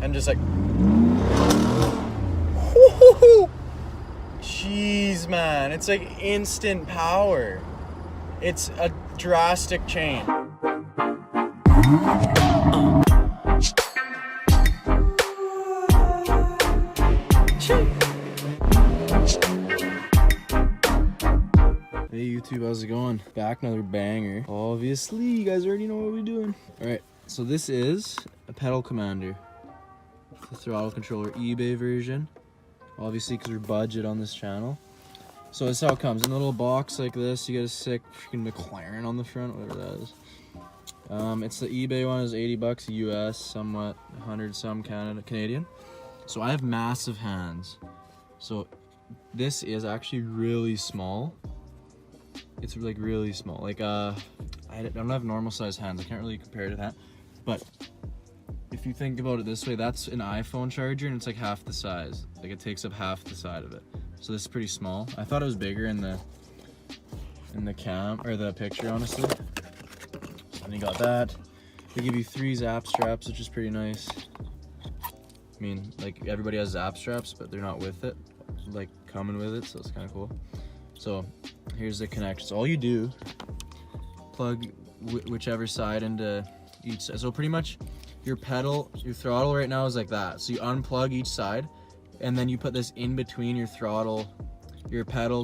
and just like, whoo, jeez, man, it's like instant power. It's a drastic change. Hey YouTube, how's it going? Back another banger. Obviously, you guys already know what we're doing. Alright, so this is a pedal commander. The throttle controller eBay version. Obviously, because we're budget on this channel. So this is how it comes. In a little box like this, you get a sick freaking McLaren on the front, whatever that is. It's the eBay one, is 80 bucks US, somewhat 100 some Canadian. So I have massive hands. So this is actually really small. It's like really small. Like I don't have normal size hands. I can't really compare it to that. But if you think about it this way, that's an iPhone charger and it's like half the size. Like it takes up half the side of it. So this is pretty small. I thought it was bigger in the cam or the picture, honestly. And you got that. They give you 3 zap straps, which is pretty nice. I mean, like everybody has zap straps, but they're not with it, like coming with it, so it's kind of cool. So here's the connection. So all you do, plug whichever side into each side. So pretty much your throttle right now is like that. So you unplug each side, and then you put this in between your pedal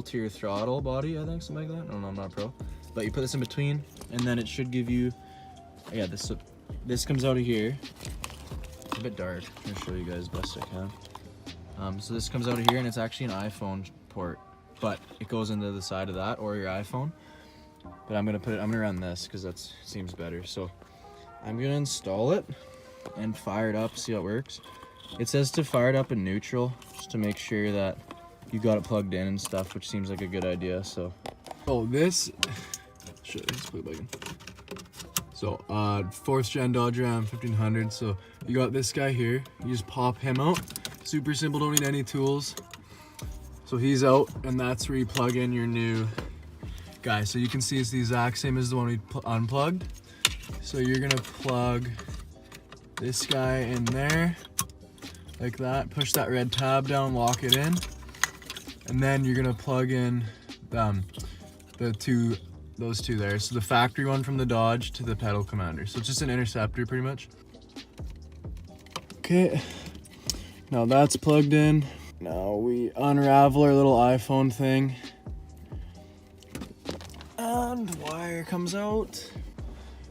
to your throttle body, I think, something like that. I don't know, I'm not a pro. But you put this in between, and then it should give you, yeah, this comes out of here. It's a bit dark. I'm gonna show you guys best I can. So this comes out of here, and it's actually an iPhone port, but it goes into the side of that or your iPhone. But I'm gonna run this because that seems better. So I'm gonna install it and fire it up, see how it works. It says to fire it up in neutral, just to make sure that you got it plugged in and stuff, which seems like a good idea. So, this, let's put it back in. So, 4th gen Dodge Ram 1500. So you got this guy here. You just pop him out. Super simple, don't need any tools. So he's out, and that's where you plug in your new guy. So you can see it's the exact same as the one we unplugged. So you're gonna plug this guy in there, like that. Push that red tab down, lock it in, and then you're gonna plug in those two there. So the factory one from the Dodge to the pedal commander. So it's just an interceptor pretty much. Okay, now that's plugged in. Now we unravel our little iPhone thing, and wire comes out,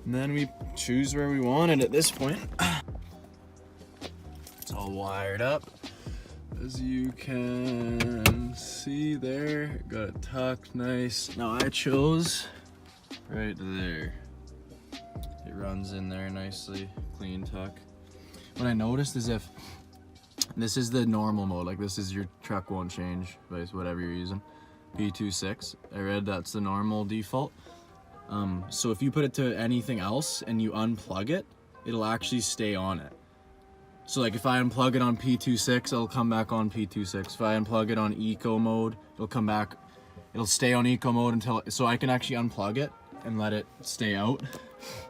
and then we choose where we want it at this point. It's all wired up, as you can see there. Got it tucked nice. Now I chose right there. It runs in there nicely, clean tuck. What I noticed is if this is the normal mode, like this is your truck won't change, whatever you're using, P26. I read that's the normal default. So if you put it to anything else and you unplug it, it'll actually stay on it. So like if I unplug it on P26, it'll come back on P26. If I unplug it on eco mode, it'll stay on eco mode so I can actually unplug it and let it stay out,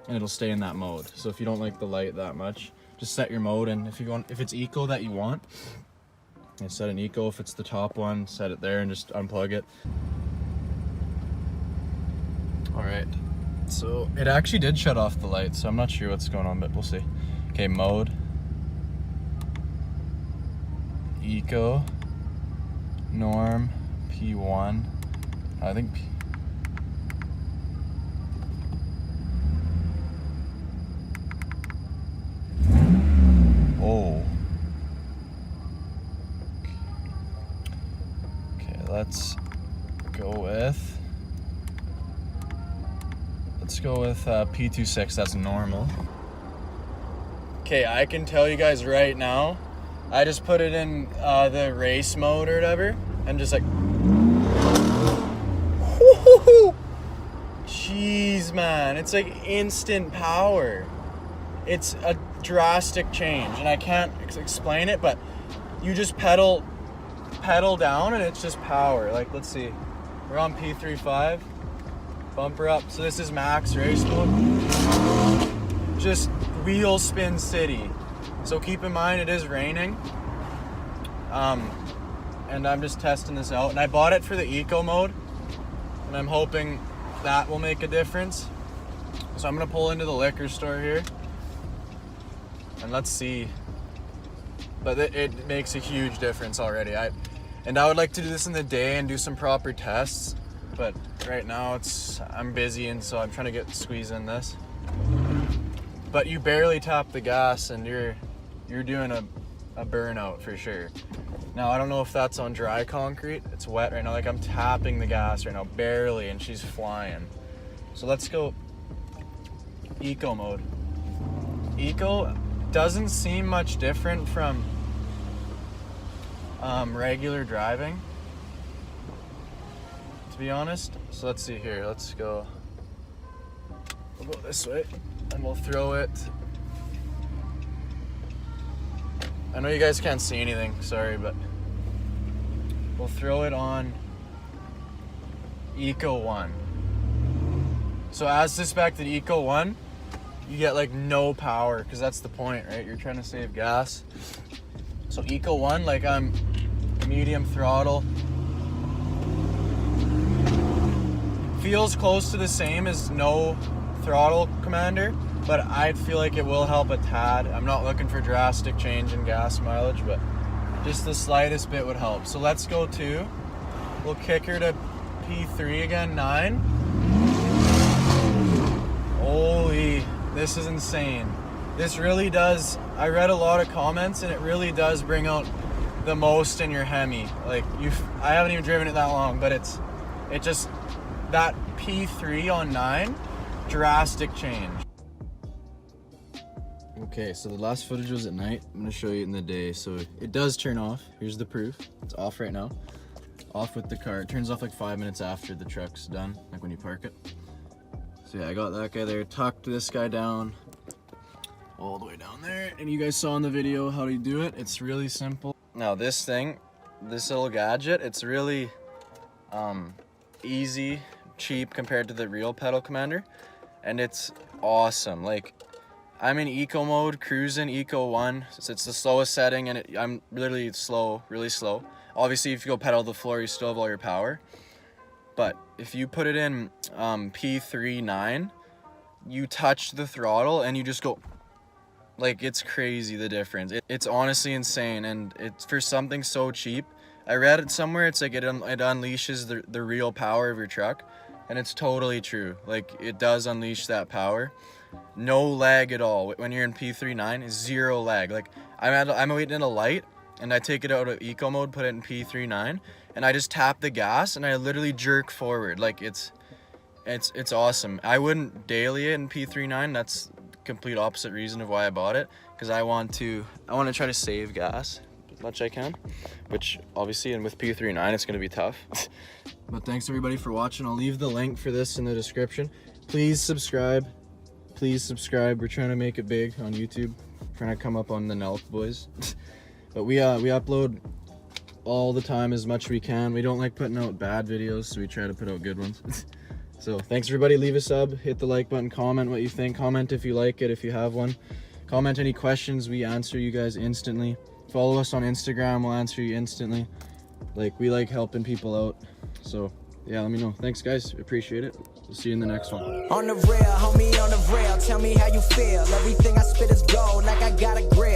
and it'll stay in that mode. So if you don't like the light that much, just set your mode, and if it's eco that you want, you set an eco. If it's the top one, set it there and just unplug it. All right, so it actually did shut off the light, so I'm not sure what's going on, but we'll see. Okay, mode, eco, norm, P1, I think oh. Okay, let's go with P26, that's normal. Okay, I can tell you guys right now, I just put it in the race mode or whatever, and just like, whoo, jeez, man, it's like instant power. It's a drastic change, and I can't explain it, but you just pedal down and it's just power. Like, let's see, we're on P35, bumper up. So this is max race mode. Just wheel spin city. So keep in mind it is raining. And I'm just testing this out. And I bought it for the eco mode. And I'm hoping that will make a difference. So I'm gonna pull into the liquor store here. And let's see. But it makes a huge difference already. I would like to do this in the day and do some proper tests. But right now I'm busy, and so I'm trying to squeeze in this. But you barely tap the gas and you're doing a burnout for sure. Now I don't know if that's on dry concrete. It's wet right now. Like I'm tapping the gas right now, barely, and she's flying. So let's go eco mode. Eco doesn't seem much different from regular driving, to be honest. So let's see here. Let's go. We'll go this way and we'll throw it. I know you guys can't see anything, sorry, but we'll throw it on Eco 1. So as suspected, Eco 1, you get like no power, because that's the point, right? You're trying to save gas. So Eco 1, like I'm medium throttle. Feels close to the same as no throttle commander, but I feel like it will help a tad. I'm not looking for drastic change in gas mileage, but just the slightest bit would help. So let's go to, we'll kick her to P3 again, 9. Holy, this is insane. This really does, I read a lot of comments and it really does bring out the most in your Hemi. Like I haven't even driven it that long, but it just, that P3 on 9, drastic change. Okay, so the last footage was at night. I'm gonna show you in the day. So it does turn off. Here's the proof. It's off right now. Off with the car. It turns off like 5 minutes after the truck's done, like when you park it. So yeah, I got that guy there, tucked this guy down, all the way down there. And you guys saw in the video how to do it. It's really simple. Now this thing, this little gadget, it's really easy, cheap compared to the real pedal commander. And it's awesome. Like, I'm in eco mode, cruising Eco 1. So it's the slowest setting, and I'm literally slow, really slow. Obviously, if you go pedal to the floor, you still have all your power. But if you put it in P3 9, you touch the throttle and you just go, like, it's crazy the difference. It's honestly insane, and it's for something so cheap. I read it somewhere, it's like it unleashes the real power of your truck, and it's totally true. Like, it does unleash that power. No lag at all. When you're in P3 9, zero lag. Like, I'm waiting at a light, and I take it out of eco mode, put it in P3 9, and I just tap the gas, and I literally jerk forward. Like, it's awesome. I wouldn't daily it in P3 9. That's the complete opposite reason of why I bought it, because I want to try to save gas as much as I can, which obviously, and with P3 9, it's gonna be tough. But thanks everybody for watching. I'll leave the link for this in the description. Please subscribe. Please subscribe. We're trying to make it big on YouTube. Trying to come up on the Nelk boys. But we upload all the time as much as we can. We don't like putting out bad videos, so we try to put out good ones. So thanks everybody. Leave a sub, hit the like button, comment what you think, comment if you like it, if you have one. Comment any questions, we answer you guys instantly. Follow us on Instagram, we'll answer you instantly. Like, we like helping people out. So yeah, let me know. Thanks guys, appreciate it. We'll see you in the next one. On the rail, homie, on the rail, tell me how you feel. Everything I spit is gold, like I got a grill.